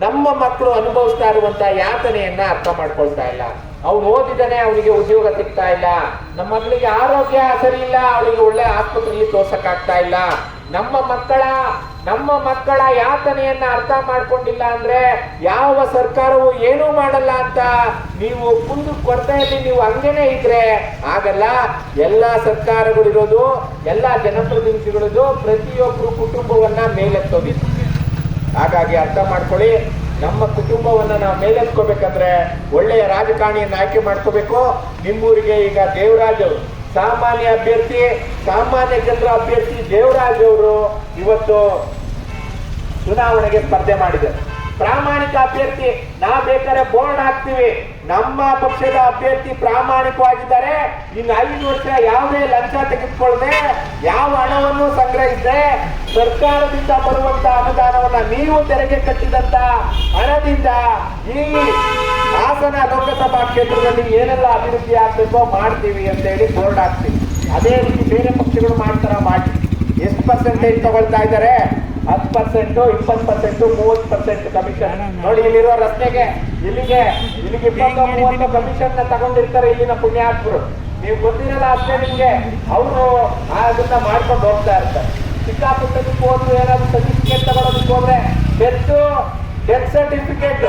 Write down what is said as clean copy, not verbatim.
ನಮ್ಮ ಮಕ್ಕಳು ಅನುಭವಿಸ್ತಾ ಇರುವಂತ ಯಾತನೆಯನ್ನ ಅರ್ಥ ಮಾಡ್ಕೊಳ್ತಾ ಇಲ್ಲ. ಅವ್ನು ಓದಿದಾನೆ, ಅವನಿಗೆ ಉದ್ಯೋಗ ಸಿಗ್ತಾ ಇಲ್ಲ. ನಮ್ಮ ಮಕ್ಕಳಿಗೆ ಆರೋಗ್ಯ ಸರಿ ಇಲ್ಲ, ಅವಳಿಗೆ ಒಳ್ಳೆ ಆಸ್ಪತ್ರೆಯಲ್ಲಿ ತೋರ್ಸಕ್ ಆಗ್ತಾ ಇಲ್ಲ. ನಮ್ಮ ಮಕ್ಕಳ ಯಾತನೆಯನ್ನ ಅರ್ಥ ಮಾಡ್ಕೊಂಡಿಲ್ಲ ಅಂದ್ರೆ ಯಾವ ಸರ್ಕಾರವು ಏನೂ ಮಾಡಲ್ಲ ಅಂತ ನೀವು ಕುಂದು ಕೊರತೆಯಲ್ಲಿ ನೀವು ಹಂಗೇನೆ ಇದ್ರೆ ಆಗಲ್ಲ. ಎಲ್ಲಾ ಸರ್ಕಾರಗಳಿರೋದು, ಎಲ್ಲಾ ಜನಪ್ರತಿನಿಧಿಗಳದು ಪ್ರತಿಯೊಬ್ಬರು ಕುಟುಂಬವನ್ನ ಮೇಲೆತ್ತೋದಿತ್ತು. ಹಾಗಾಗಿ ಅರ್ಥ ಮಾಡ್ಕೊಳ್ಳಿ, ನಮ್ಮ ಕುಟುಂಬವನ್ನ ನಾವು ಮೇಲೆತ್ಕೋಬೇಕಂದ್ರೆ ಒಳ್ಳೆಯ ರಾಜಕಾರಣಿಯನ್ನ ಆಯ್ಕೆ ಮಾಡ್ಕೋಬೇಕು. ನಿಮ್ಮೂರಿಗೆ ಈಗ ದೇವರಾಜ್ ಅವರು ಸಾಮಾನ್ಯ ಅಭ್ಯರ್ಥಿ, ಸಾಮಾನ್ಯ ಜನರ ಅಭ್ಯರ್ಥಿ ದೇವರಾಜ್ ಅವರು ಇವತ್ತು ಚುನಾವಣೆಗೆ ಸ್ಪರ್ಧೆ ಮಾಡಿದ್ದಾರೆ. ಪ್ರಾಮಾಣಿಕ ಅಭ್ಯರ್ಥಿ. ನಾವು ಬೇಕಾದ್ರೆ ಬೋರ್ಡ್ ಹಾಕ್ತೀವಿ, ನಮ್ಮ ಪಕ್ಷದ ಅಭ್ಯರ್ಥಿ ಪ್ರಾಮಾಣಿಕವಾಗಿದ್ದಾರೆ. ಇನ್ನು 5 ವರ್ಷ ಯಾವುದೇ ಲಂಚ ತೆಗೆದುಕೊಳ್ಳದೆ, ಯಾವ ಹಣವನ್ನು ಸಂಗ್ರಹಿಸದೆ, ಸರ್ಕಾರದಿಂದ ಬರುವಂತ ಅನುದಾನವನ್ನ ನೀವು ತೆರಿಗೆ ಕಟ್ಟಿದಂತ ಹಣದಿಂದ ಈ ಹಾಸನ ಲೋಕಸಭಾ ಕ್ಷೇತ್ರದಲ್ಲಿ ಏನೆಲ್ಲ ಅಭಿವೃದ್ಧಿ ಆಗ್ಬೇಕೋ ಮಾಡ್ತೀವಿ ಅಂತ ಹೇಳಿ ಬೋರ್ಡ್ ಹಾಕ್ತೀವಿ. ಅದೇ ರೀತಿ ಬೇರೆ ಪಕ್ಷಗಳು ಮಾಡ್ತಾರ ಮಾಡಿ. ಎಷ್ಟು ಪರ್ಸೆಂಟೇಜ್ ತಗೊಳ್ತಾ ಇದ್ದಾರೆ? 10%, 20%, 30% ಕಮಿಷನ್. ನೋಡಿ, ಇಲ್ಲಿರೋ ರಸ್ತೆಗೆ ಇಲ್ಲಿಗೆ 20-30 ಕಮಿಷನ್ ತಗೊಂಡಿರ್ತಾರೆ ಇಲ್ಲಿನ ಪುಣ್ಯಾತ್ಮರು. ನೀವು ಗೊತ್ತಿರಲ್ಲ ಅಷ್ಟೇ ನಿಮ್ಗೆ. ಅವರು ಅದನ್ನ ಮಾಡ್ಕೊಂಡು ಹೋಗ್ತಾ ಇರ್ತಾರೆ. ಸಿಕ್ಕಾಪುಟ್ಟದಕ್ಕೆ ಹೋದ್ರು, ಏನಾದ್ರು ಸರ್ಟಿಫಿಕೇಟ್ ತಗೊಳೋದಕ್ಕೆ ಹೋದ್ರೆ ಡೆತ್ ಸರ್ಟಿಫಿಕೇಟ್